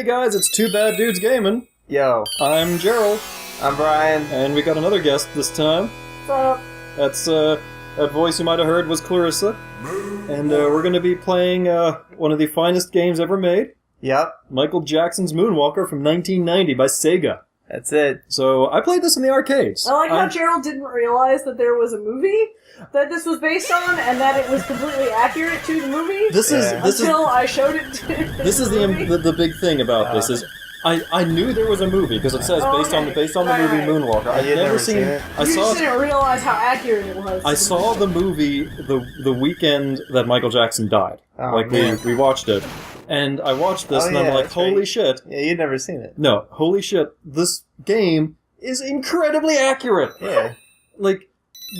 Hey guys, it's Two Bad Dudes Gaming. Yo. I'm Gerald. I'm Brian. And we got another guest this time. What's up? That's, that voice you might have heard was Clarissa. And we're going to be playing one of the finest games ever made. Yep. Michael Jackson's Moonwalker from 1990 by Sega. That's it. So, I played this in the arcades. I like how Gerald didn't realize that there was a movie that this was based on, and that it was completely accurate to the movie. Until I showed it to This is the big thing about this is I knew there was a movie because it says based on the movie Moonwalker. I've never seen it. You just didn't realize how accurate it was. I saw the movie the weekend that Michael Jackson died. We watched it. And I watched this and I'm like, holy shit. Yeah, you'd never seen it. No, holy shit. This game is incredibly accurate. Yeah. Like,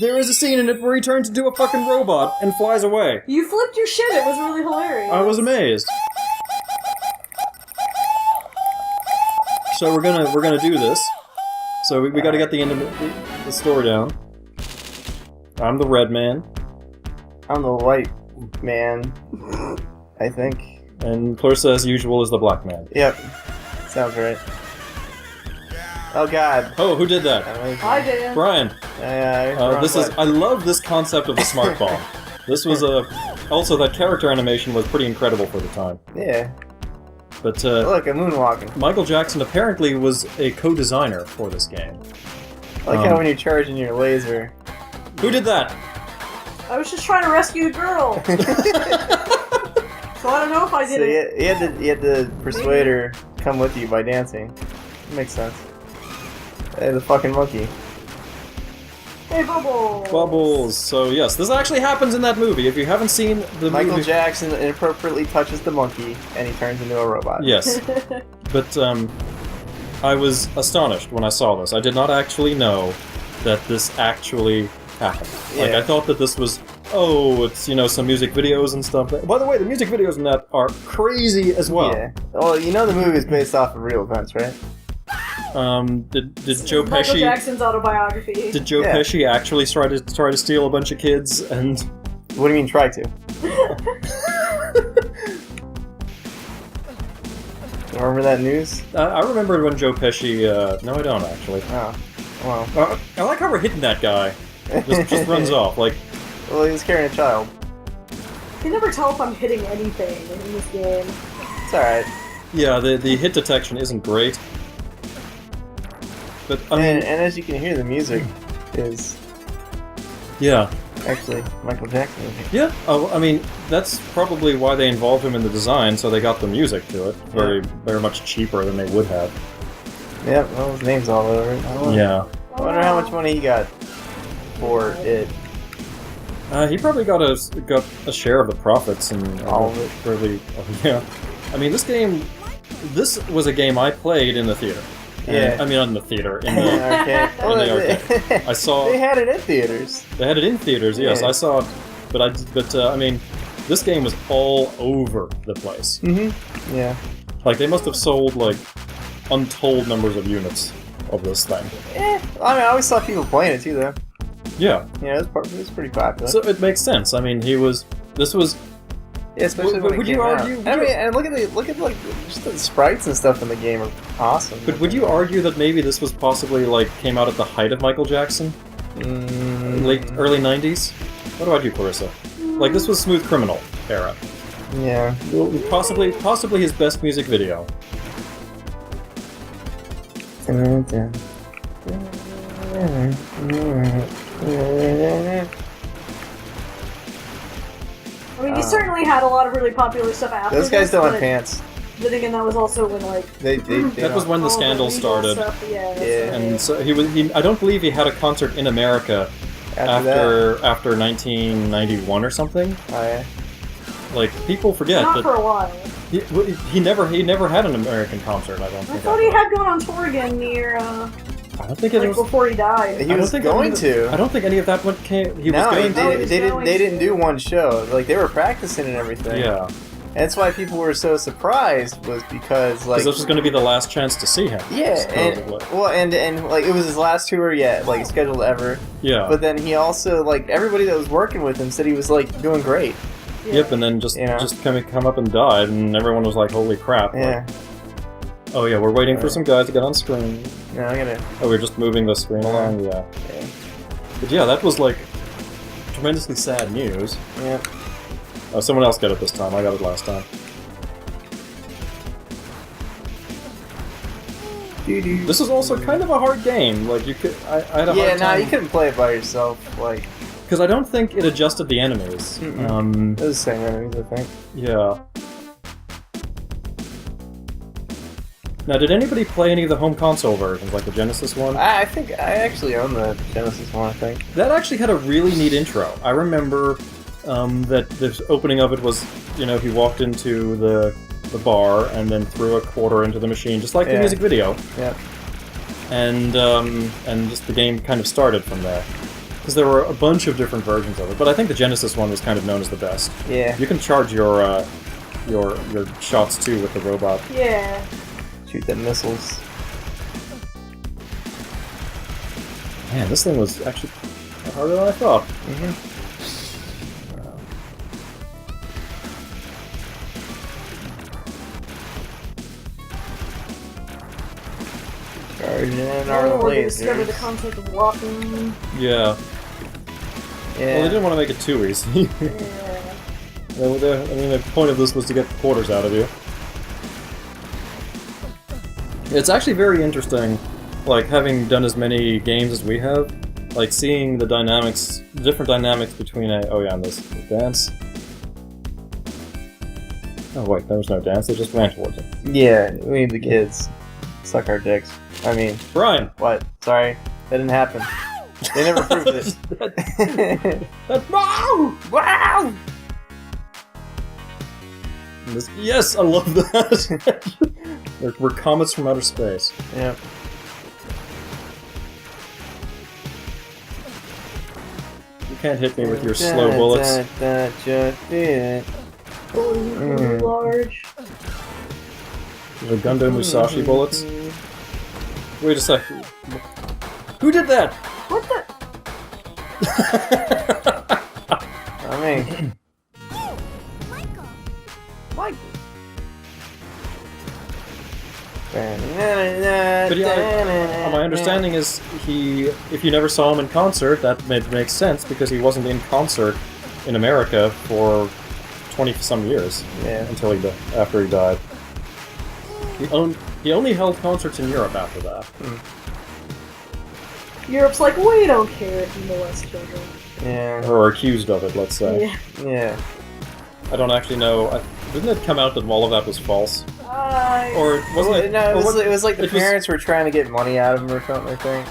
there is a scene in it where he turns into a fucking robot and flies away. You flipped your shit. It was really hilarious. I was amazed. So we're gonna do this. So we gotta get the end of the story down. I'm the red man. I'm the white man, I think. And Clarissa, as usual, is the black man. Yep. Sounds right. Oh god. Oh, who did that? I did. Brian. I love this concept of the smart bomb. This was also that character animation was pretty incredible for the time. Yeah. But look, a Moonwalker. Michael Jackson apparently was a co-designer for this game. I like how when you're charging your laser. Who did that? I was just trying to rescue the girl. So I don't know if I did it. You had to persuade her to come with you by dancing. Makes sense. Hey, the fucking monkey. Hey, Bubbles! Bubbles. So yes, this actually happens in that movie. If you haven't seen the movie... Michael Jackson inappropriately touches the monkey, and he turns into a robot. Yes. But, I was astonished when I saw this. I did not actually know that this actually happened. Yeah. Like, I thought that this was... Oh, it's, some music videos and stuff. By the way, the music videos in that are crazy as well. Yeah. Well, the movie is based off of real events, right? Did Joe Pesci... Michael Jackson's autobiography. Did Joe Pesci actually try to steal a bunch of kids and... What do you mean, try to? Remember that news? I remember when Joe Pesci... no, I don't, actually. Oh. Well. I like how we're hitting that guy. Just runs off, like... Well, he was carrying a child. I can never tell if I'm hitting anything in this game. It's alright. Yeah, the hit detection isn't great. But, and as you can hear, the music is... Yeah. Actually, Michael Jackson. Yeah. Oh, I mean, that's probably why they involved him in the design, so they got the music to it. Very much cheaper than they would have. Yep, well, his name's all over it. Yeah. I wonder how much money he got for it. He probably got a share of the profits and all of it. Really, yeah. I mean, this was a game I played in the theater. Yeah. I mean, not in the theater. In the arcade. I saw. They had it in theaters. They had it in theaters. Yes, yeah. I saw it. But I mean, this game was all over the place. Mm-hmm. Yeah. Like they must have sold like untold numbers of units of this thing. I mean, I always saw people playing it too, though. Yeah. Yeah, it was pretty popular. So it makes sense. I mean, this was. Yeah, especially when would you argue? I mean, and look at like just the sprites and stuff in the game are awesome. But would you argue that maybe this was possibly like came out at the height of Michael Jackson, early '90s? What about you, Clarissa? Like this was Smooth Criminal era. Yeah. Possibly his best music video. I mean, he certainly had a lot of really popular stuff after Those guys don't have pants. But again, that was also when, like... that was when the scandal started. Stuff, yeah. And so I don't believe he had a concert in America after 1991 or something. Oh, yeah? Like, people forget Not that... for a while. He never had an American concert, I don't think. I thought he had gone on tour again near... I don't think it was before he died. He was going to. I don't think any of that came. He was going to. They didn't do one show. Like they were practicing and everything. Yeah. And that's why people were so surprised was because like this was going to be the last chance to see him. Yeah, and like it was his last tour yet, like scheduled ever. Yeah. But then he also like everybody that was working with him said he was like doing great. Yeah. Yep, and then just come up and died, and everyone was like, "Holy crap!" Yeah. Oh yeah, we're waiting for some guys to get on screen. No, I gotta... Oh, we're just moving the screen along, yeah. But yeah, that was like tremendously sad news. Yeah. Oh, someone else got it this time. I got it last time. This is also kind of a hard game. Like you could, I had a hard time. Yeah, you couldn't play it by yourself. Like, because I don't think it adjusted the enemies. it was the same enemies, I think. Yeah. Now, did anybody play any of the home console versions, like the Genesis one? I think I actually own the Genesis one. I think that actually had a really neat intro. I remember that the opening of it was, you know, he walked into the bar and then threw a quarter into the machine, just like the music video. Yeah. And just the game kind of started from there. Because there were a bunch of different versions of it, but I think the Genesis one was kind of known as the best. Yeah. You can charge your shots too with the robot. Yeah. Shoot them missiles. Man, this thing was actually harder than I thought. Charging in our Or they lasers. discovered the concept of walking. Yeah. Yeah. Well, they didn't want to make it too easy. Yeah. I mean, the point of this was to get the quarters out of you. It's actually very interesting, like, having done as many games as we have, like, seeing the dynamics, different dynamics between and this dance. Oh wait, there was no dance, they just ran towards it. Yeah, we need the kids. Suck our dicks. I mean... Brian! What? Sorry. That didn't happen. They never proved it. Wow! Wow! Yes, I love that! We're comets from outer space. Yep. You can't hit me with your slow bullets. Just it. Oh, large. The Gundo Musashi bullets. Wait a sec. Who did that? What the? I mean... Michael. But yeah, my understanding is if you never saw him in concert, that makes sense because he wasn't in concert in America for 20-some years. Yeah. Until after he died. He only held concerts in Europe after that. Europe's like, we don't care if you molest children. Yeah. Or accused of it, let's say. Yeah. Yeah. I don't actually know. Didn't it come out that all of that was false? Or wasn't Well, it? no, or it was like the parents were trying to get money out of him or something, I think.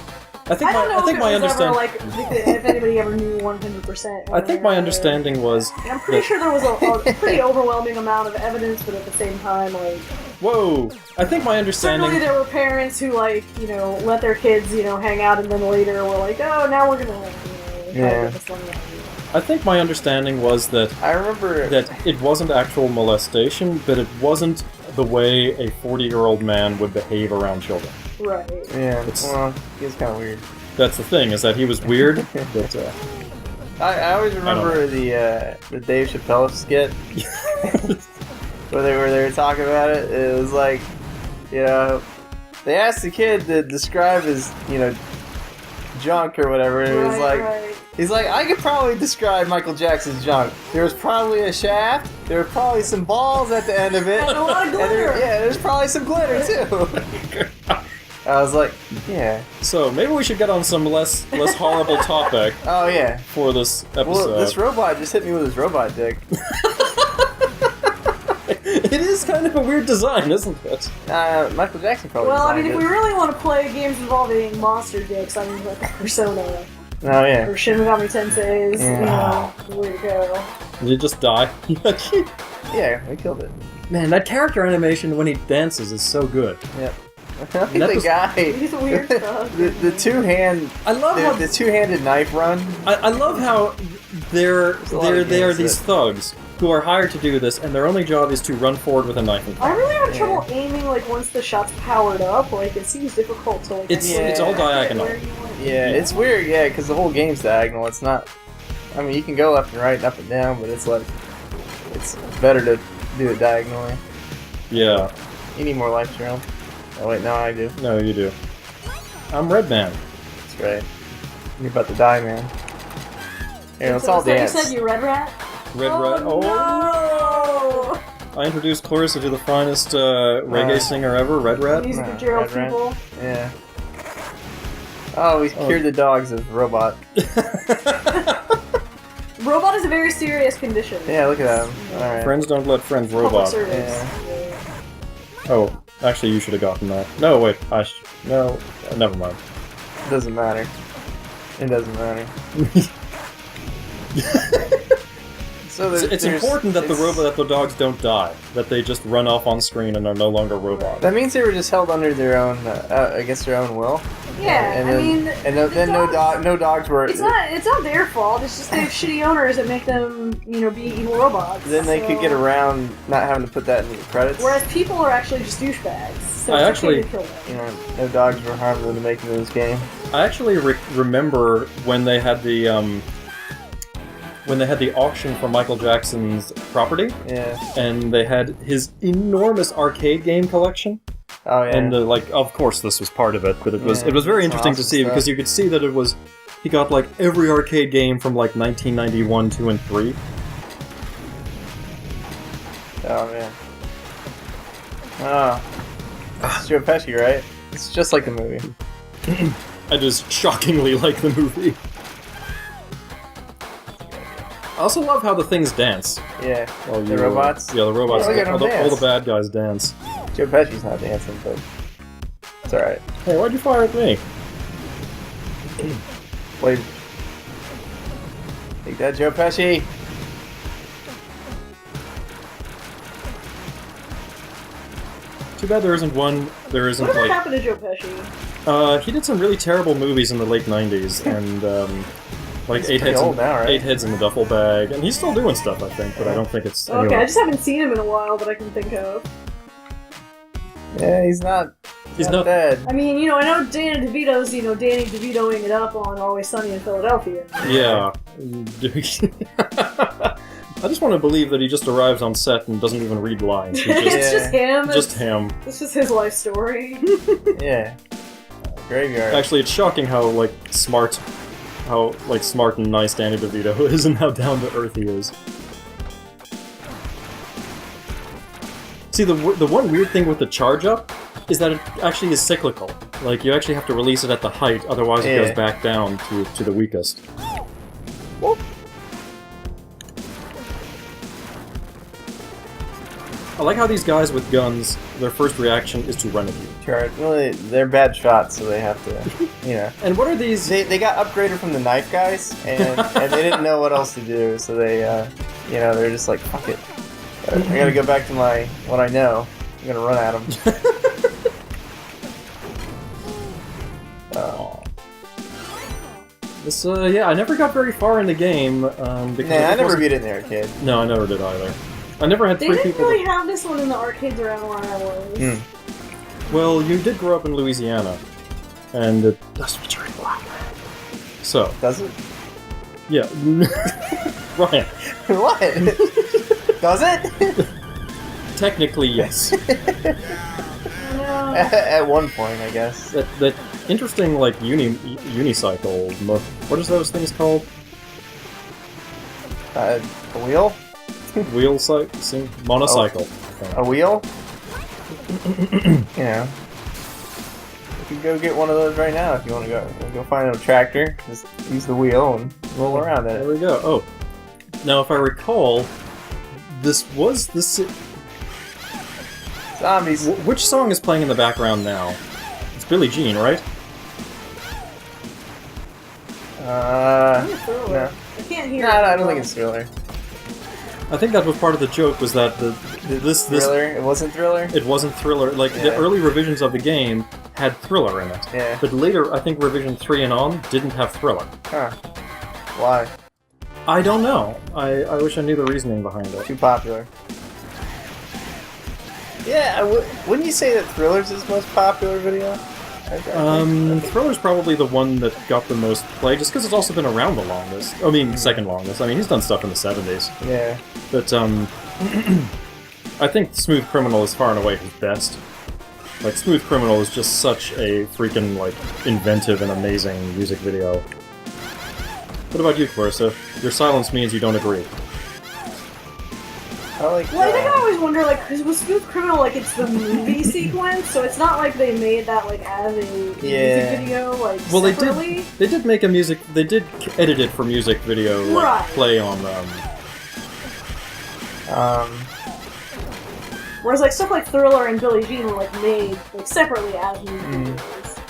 I don't know if it was ever, like, if anybody ever knew 100%. I think my understanding was... I'm pretty sure there was a pretty overwhelming amount of evidence, but at the same time, like... Whoa! I think my understanding... Certainly there were parents who, like, you know, let their kids, you know, hang out, and then later were like, oh, now we're gonna, try to get this money out of you. I think my understanding was that... I remember... that it wasn't actual molestation, but it wasn't the way a 40-year-old man would behave around children. Right. Yeah, well, he was kind of weird. That's the thing, is that he was weird, but... I always remember the Dave Chappelle skit where they were talking about it. It was like, you know, they asked the kid to describe his, you know, junk or whatever. And it was like, he's like, I could probably describe Michael Jackson's junk. There was probably a shaft. There were probably some balls at the end of it. And a lot of glitter. There's probably some glitter too. I was like, yeah. So maybe we should get on some less horrible topic. Oh yeah. For this episode. Well, this robot just hit me with his robot dick. It is kind of a weird design, isn't it? Michael Jackson probably. Well, I mean, if it. we really want to play games involving monster dicks, I mean, like Persona. Oh yeah. Or Shin Megami Tensei's, you know, where to go. Did you just die? Yeah, we killed it. Man, that character animation when he dances is so good. Yep. The guy. He's weird stuff. The two-hand. I love how the two-handed knife run. I love how they are these thugs who are hired to do this, and their only job is to run forward with a knife. I really have trouble aiming, like, once the shot's powered up. Like, it seems difficult to, like... It's all diagonal. Yeah, it's weird, yeah, because the whole game's diagonal. It's not... I mean, you can go left and right and up and down, but it's like... It's better to do it diagonally. Yeah. You need more life, Jerome. Oh wait, no, I do. No, you do. I'm Red Man. That's right. You're about to die, man. Here, let's all dance. You said you Red Rat? Red Rat. Oh no! I introduced Clarissa to the finest reggae singer ever, Red Rat. Music of Gerald people. Yeah. Oh, we cured the dogs of robot. Robot is a very serious condition. Yeah, look at that. Alright. Friends don't let friends robot. Yeah. Oh, actually, you should have gotten that. No, wait. No, never mind. It doesn't matter. It doesn't matter. So it's important that the dogs don't die. That they just run off on screen and are no longer robots. That means they were just held under their own, I guess, their own will. Yeah, no dogs were. It's not their fault. It's just they have shitty owners that make them, be evil robots. Then they could get around not having to put that in the credits. Whereas people are actually just douchebags. So I actually, kill them. No dogs were harmed in the making of this game. I actually remember when they had the auction for Michael Jackson's property. Yeah. And they had his enormous arcade game collection. Oh yeah. And of course this was part of it, but it was very interesting to see because you could see that he got like every arcade game from like 1991, 2, and 3. Oh man. Oh. It's Joe Pesci, right? It's just like the movie. I just shockingly like the movie. I also love how the things dance. Yeah. The robots? Yeah, the robots. Yeah, all the bad guys dance. Joe Pesci's not dancing, but it's alright. Hey, why'd you fire at me? Wait. Take that, Joe Pesci! Too bad there isn't one. There isn't Whatever like. happened to Joe Pesci? He did some really terrible movies in the late '90s, and like Eight Heads in the Duffel Bag, and he's still doing stuff, I think, but I don't think it's. Okay, anyway. I just haven't seen him in a while that I can think of. Yeah, he's not dead. I mean, I know Danny DeVito's, Danny DeVitoing it up on Always Sunny in Philadelphia. Yeah. I just want to believe that he just arrives on set and doesn't even read lines. It's just him. Just him. It's just his life story. Yeah. Graveyard. Actually, it's shocking how smart and nice Danny DeVito is and how down to earth he is. See, the one weird thing with the charge up is that it actually is cyclical. Like, you actually have to release it at the height, otherwise it goes back down to the weakest. Whoop. I like how these guys with guns, their first reaction is to run at you. Sure. Well, they're bad shots, so they have to, And what are these? They got upgraded from the knife guys, and they didn't know what else to do, so they, they're just like, fuck it. I gotta go back to what I know. I'm gonna run at them. This, I never got very far in the game, because I never beat it in the arcade. No, I never did either. I never had 3 people... They didn't really have this one in the arcades around where I was. Well, you did grow up in Louisiana, and it does feature in black. So... Does it? Yeah. Ryan. What? Does it? Technically, yes. At one point, I guess. That interesting, unicycle... What is those things called? A wheel? Monocycle. A wheel? You can go get one of those right now if you want to go find a tractor. Just use the wheel and roll around in it. There we go. Oh, now if I recall, this was the zombies. Which song is playing in the background now? It's Billie Jean, right? No. I can't hear. No, I don't think it's Thriller. I think that was part of the joke, was that this Thriller? It wasn't Thriller? It wasn't Thriller. The early revisions of the game had Thriller in it. Yeah. But later, I think revision 3 and on didn't have Thriller. Huh. Why? I don't know. I wish I knew the reasoning behind it. Too popular. Yeah, wouldn't you say that Thriller's his most popular video? Thriller's probably the one that got the most play, just because it's also been around the longest. I mean, second longest. I mean, he's done stuff in the 70s. Yeah. But, I think Smooth Criminal is far and away his best. Like, Smooth Criminal is just such a freaking, like, inventive and amazing music video. What about you, Clarissa? Your silence means you don't agree. Well, I think I always wonder, like, because with Smooth Criminal, like, it's the movie sequence, so it's not like they made that, like, as a music video, like, well, separately. they did make a music... They did edit it for music video, like, play on them. Whereas, like, stuff like Thriller and Billie Jean were, like, made, like, separately as music videos.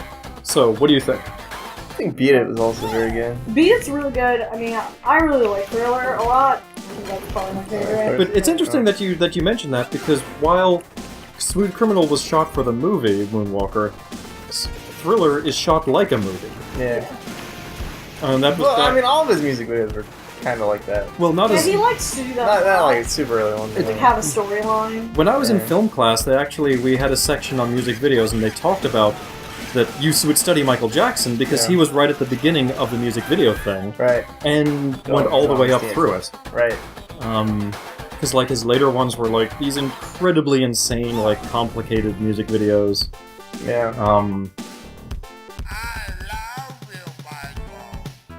So, what do you think? I think Beat It was also very good. Beat It's really good. I mean, I really like Thriller a lot. That's probably my favorite. But it's interesting that you mentioned that, because while Smooth Criminal was shot for the movie Moonwalker, Thriller is shot like a movie. Yeah. That was I mean, all of his music videos were kind of like that. Well, not as... he likes to do that. Not like super early ones. To have a storyline. When I was in film class, we had a section on music videos, and they talked about that you would study Michael Jackson because he was right at the beginning of the music video thing. Right. And went all the way up through it. Right. Because, like, his later ones were, like, these incredibly insane, like, complicated music videos. Yeah.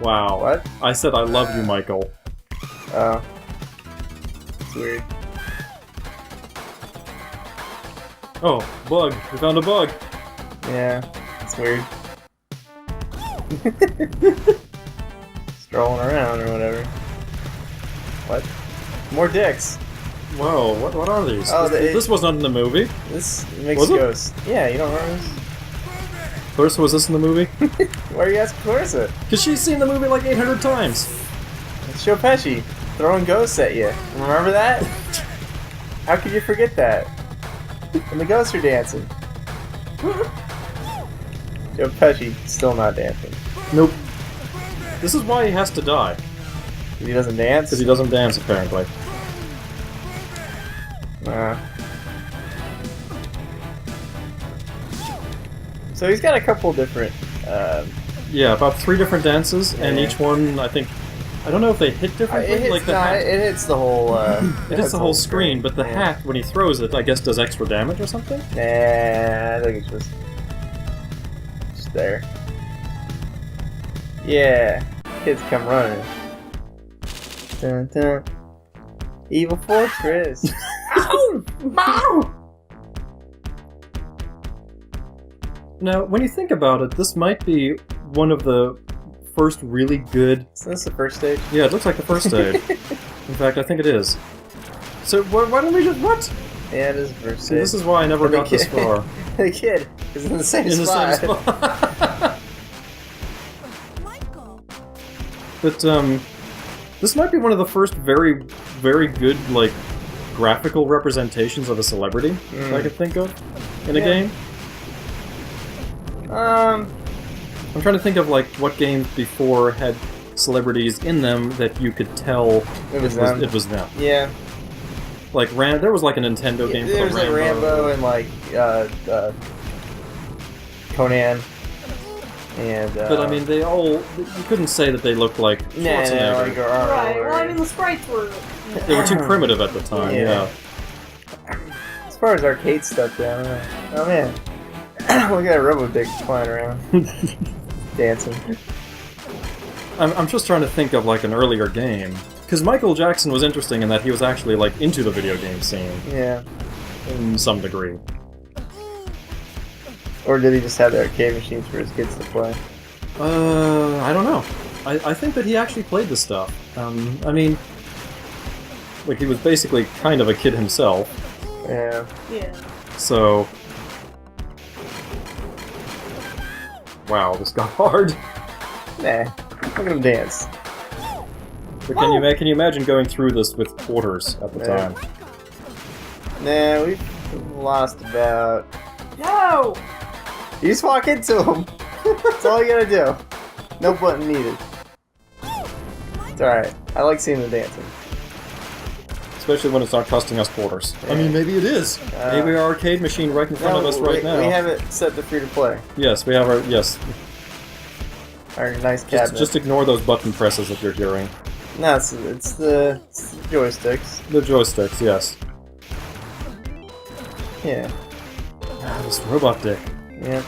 Wow. What? I said I love you, Michael. Oh. It's weird. Oh, bug. We found a bug. Yeah, it's weird. Strolling around or whatever. What? More dicks. Whoa, what are these? Oh, this was not in the movie. This makes ghosts. Yeah, you don't remember this? Clarissa, was this in the movie? Why are you asking Clarissa? Because she's seen the movie like 800 times. It's Joe Pesci throwing ghosts at you. Remember that? How could you forget that? And the ghosts are dancing. Joe Pesci still not dancing. Nope. This is why he has to die. Because he doesn't dance? Because he doesn't dance, apparently. So he's got a couple different... yeah, about 3 different dances, and each one, I think... I don't know if they hit differently. It hits the whole... it hits the whole screen, but the hat, when he throws it, I guess does extra damage or something? Nah, I think it's just there. Yeah, kids come running. Dun, dun. Evil Fortress. Ow! Ow! Now, when you think about it, this might be one of the first really good... Is this the first stage? Yeah, it looks like the first stage. In fact, I think it is. So, why don't we just... What? Yeah, it is the first See, stage. this is why I never got this far. The kid is in the same spot. But, this might be one of the first very, very good, like, graphical representations of a celebrity that I could think of in a game. I'm trying to think of, like, what games before had celebrities in them that you could tell it was them. Yeah. Like, there was, like, a Nintendo game called Rambo. There was, like, Rambo and, like, Conan. And, but, I mean, they all... You couldn't say that they looked like Schwarzenegger. Right, well, I mean, the sprites were... They were too primitive at the time, yeah. As far as arcade stuff, I don't know. Oh, man. Look at that Robo-Dick flying around. Dancing. I'm just trying to think of, like, an earlier game. Because Michael Jackson was interesting in that he was actually, like, into the video game scene. Yeah. In some degree. Or did he just have the arcade machines for his kids to play? I don't know. I think that he actually played the stuff. I mean... Like, he was basically kind of a kid himself. Yeah. Yeah. So... Wow, this got hard. Nah. Look at him dance. But can you imagine going through this with quarters at the time? Nah, we've lost about... No! You just walk into him. That's all you gotta do. No button needed. It's alright. I like seeing the dancing. Especially when it's not costing us quarters. Yeah. I mean, maybe it is. Maybe our arcade machine right in front of us right now. We have it set to free to play. Yes, we have our... Yes. Our nice cabinet. Just ignore those button presses that you're hearing. No, it's the joysticks. The joysticks, yes. Yeah. This robot dick. Yep.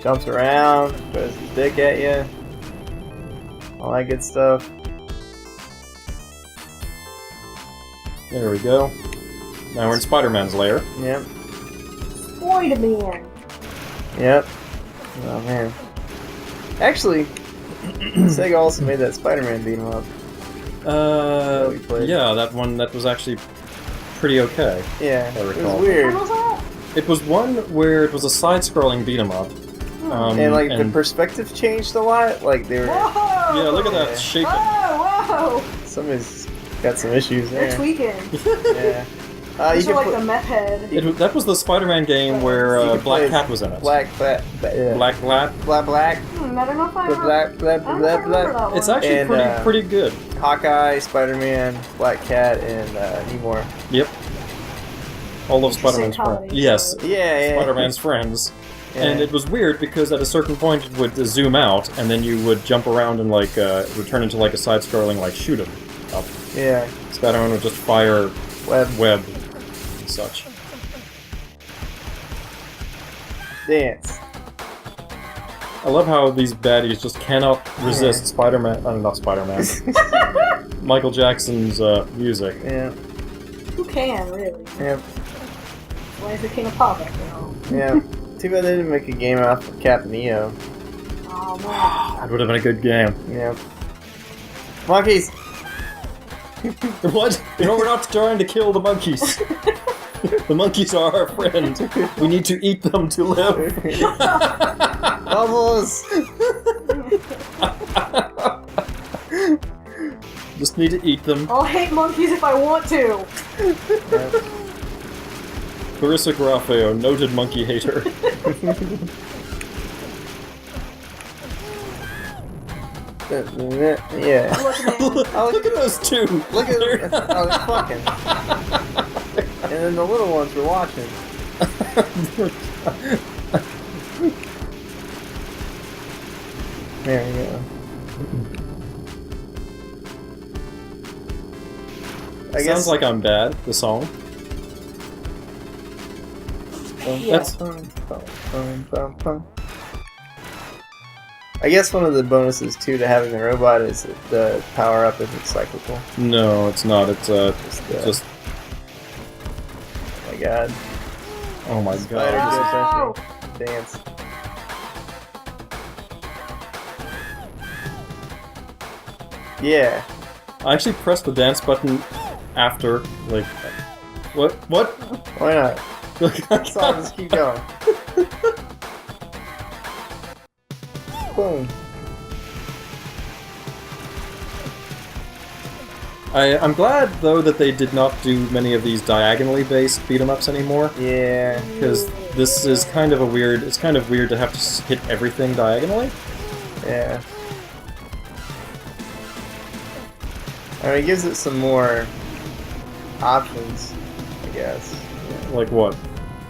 Jumps around, throws his dick at you. All that good stuff. There we go. Now we're in Spider-Man's lair. Yep. Spider-Man. Yep. Oh man. Actually, Sega also made that Spider-Man beat 'em up. we played. Yeah, that one, that was actually pretty okay. Yeah, I it was recall. weird. What was that? It was one where it was a side-scrolling beat 'em up. And like the perspective changed a lot. Like they were. Whoa! Yeah, look at that Yeah. shaking. Whoa! Somebody's got some issues They're there. tweaking. Yeah. You These are can like put the meth head. That was the Spider-Man game where You can Black play Cat was in it. Black. Black Cat. Black. I don't know if I Black. I don't know if I remember that one. It's actually And, pretty good. Hawkeye, Spider-Man, Black Cat, and Namor. Yep. All of Interesting Spider-Man's friends. comedy, Yes, so- Yeah. Spider-Man's friends. Yeah. And it was weird because at a certain point it would zoom out, and then you would jump around and like it would turn into like a side-scrolling like shoot 'em up. Yeah. Spider-Man would just fire web and such. Dance. I love how these baddies just cannot resist Spider-Man. Not Spider-Man. Michael Jackson's music. Yeah. Who can, really? Yeah. Why is the king of pop after all? Yeah. Too bad they didn't make a game out of Captain EO. Oh, man. That would have been a good game. Yeah. Monkeys! What? You know, we're not trying to kill the monkeys. The monkeys are our friend. We need to eat them to live. Bubbles! Just need to eat them. I'll hate monkeys if I want to. Clarissa Garofalo, noted monkey hater. Yeah. Look, man. Look at those two. Look at them. Oh, they're fucking. And then the little ones were watching. There we go. I Sounds guess like I'm Bad, the song. That's I guess one of the bonuses too to having the robot is that the power up isn't cyclical. no, it's not. It's just Oh my god. oh my Spider god. did dance. Yeah. I actually pressed the dance button after, like, what? What? Why not? So I'll just keep going. Boom. I'm glad though that they did not do many of these diagonally based beat 'em ups anymore, Yeah. because this is kind of a weird. It's kind of weird to have to hit everything diagonally. Yeah. I mean, it gives it some more options, I guess. Like what?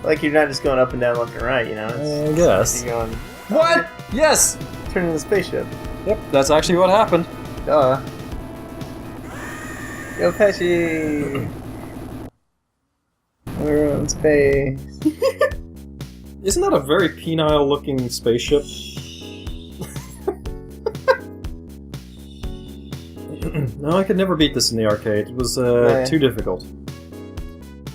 Like you're not just going up and down, left and right, you know? I guess. You're going What? Yes. turning the spaceship. Yep. That's actually what happened. Duh. Yo, Pesci! We're in space. Isn't that a very penile-looking spaceship? No, I could never beat this in the arcade. It was Right. too difficult.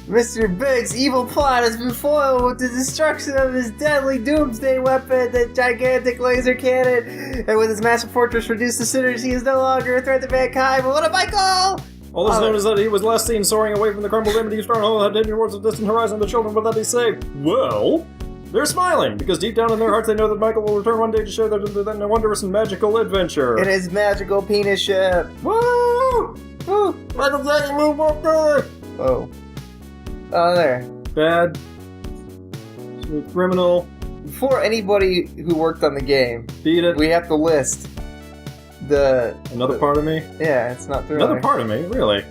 Mr. Big's evil plot has been foiled with the destruction of his deadly doomsday weapon, the gigantic laser cannon. And with his massive fortress reduced to cinders, he is no longer a threat to mankind. But what a Michael! All that's known is that he was last seen soaring away from the crumbled empty stronghold that hidden towards the distant horizon. The children will that be saved. Well, they're smiling because deep down in their hearts they know that Michael will return one day to share their wondrous and magical adventure. In his magical penis ship. Woo! Woo! Michael Jackson, Moonwalker! Oh. Oh, there. Bad. Smooth criminal. Before anybody who worked on the game, Beat it. we have to list Another part of me. Yeah, it's not Thriller. Another part of me, really.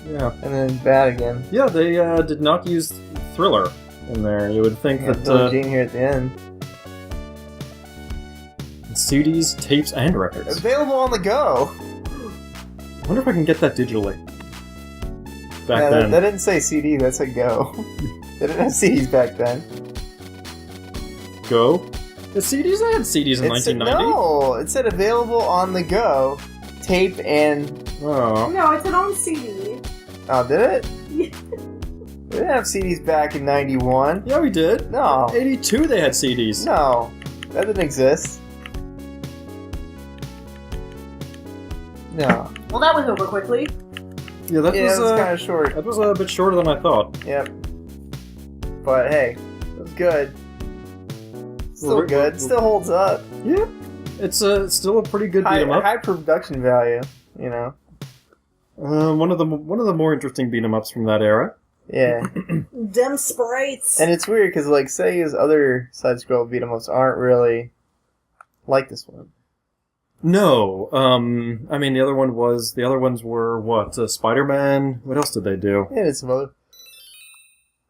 Yeah. And then bad again. Yeah, they did not use Thriller in there. You would think that Billie Jean here at the end. CDs, tapes, and records. Available on the go. I wonder if I can get that digitally. Back Yeah, then. that didn't say CD, that said go. They didn't have CDs back then. go. The CDs? They had CDs in 1990. No, it said available on the go, tape and... Oh. No, it's an on CD. Oh, did it? We didn't have CDs back in 91. Yeah, we did. No. 82 they had CDs. No, that didn't exist. No. Well, that went over quickly. Yeah, that Yeah, was, it was kind of short. that was a bit shorter than I thought. Yep. But hey, it was good. Still good. Still holds up. Yeah. It's still a pretty good beat 'em up. High production value, you know. One of the more interesting beat 'em ups from that era. Yeah. Dem sprites. And it's weird because, like, Sega's other side-scroll beat 'em ups aren't really like this one. No, I mean the other ones were what? Spider-Man. What else did they do? Yeah, and some other.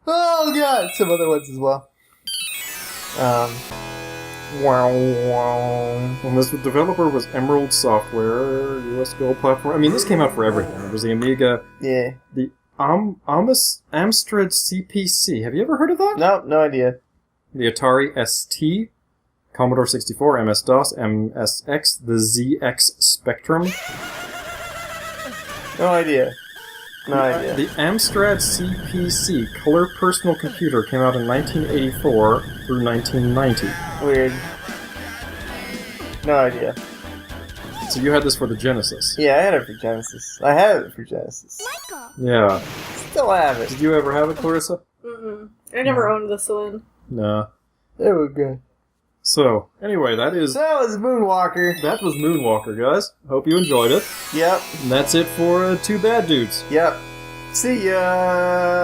Oh god, some other ones as well. Wow. And this developer was Emerald Software, US Gold Platform. I mean, this came out for everything. It was the Amiga, Yeah. the Amstrad CPC. Have you ever heard of that? Nope, no idea. The Atari ST, Commodore 64, MS-DOS, MSX, the ZX Spectrum. No idea. No idea. The Amstrad CPC Color Personal Computer came out in 1984 through 1990. Weird. No idea. So you had this for the Genesis. Yeah, I had it for Genesis. I have it for Genesis. Yeah. Still have it. Did you ever have it, Clarissa? Mm-mm. I never owned this one. Nah. They were good. So, anyway, So that was Moonwalker. that was Moonwalker, guys. Hope you enjoyed it. Yep. And that's it for Two Bad Dudes. Yep. See ya.